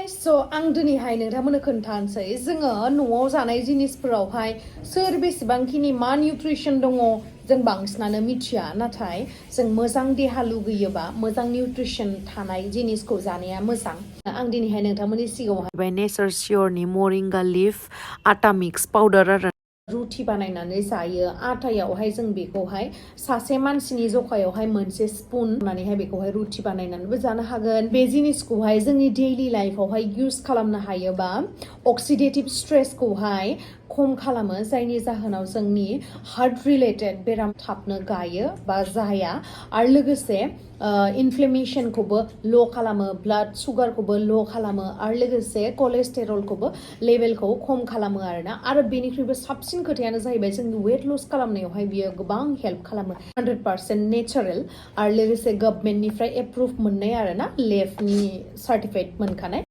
guys, so आं दिनैहाय नोंथांमोननो खोन्थानोसै जोङो न'आव जानाय जिनिसफोरावहाय सोर बेसेबांखिनि मा निउट्रिसन दङ जों बांसिनानो मिथिया नाथाय जों मोजां देहा लुगैयोबा मोजां निउट्रिसन थानाय जिनिसखौ जानाया मोजां आं दिनैहाय नोंथांमोननि सिगाङावहाय नेचार शियरनि मरिंगा लिफ आटा मिक्स पाउडार आरो रुटि बानायनानै जायो आटायावहाय जों बेखौहाय सासे मानसिनि जखायावहाय मोनसे स्पुन होनानैहाय बेखौहाय रुटि बानायनानैबो जानो हागोन बे जिनिसखौहाय जोंनि डेइलि लाइफआवहाय इउज खालामनो हायोबा अक्सिडेटिभ स्ट्रेसखौहाय खम खालामो जायनि जाहोनाव जोंनि हार्ट रिलेटेड बेराम थाबनो गायो बा जाया आरो लोगोसे इनफ्लेमेशनखौबो ल' खालामो ब्लाड सुगारखौबो ल' खालामो आरो लोगोसे कलेस्टेरलखौबो लेभेलखौ खम खालामो आरोना आरो बेनिख्रुइबो साबसिन खोथायानो जाहैबाय जोंनि वेट लस खालामनायावहाय बियो गोबां हेल्प खालामो 100% नेचारेल आरो लोगोसे गभर्नमेन्टनिफ्राय एप्रुभ मोननाय आरोना लेफनि सार्टिफिकेट मोनखानाय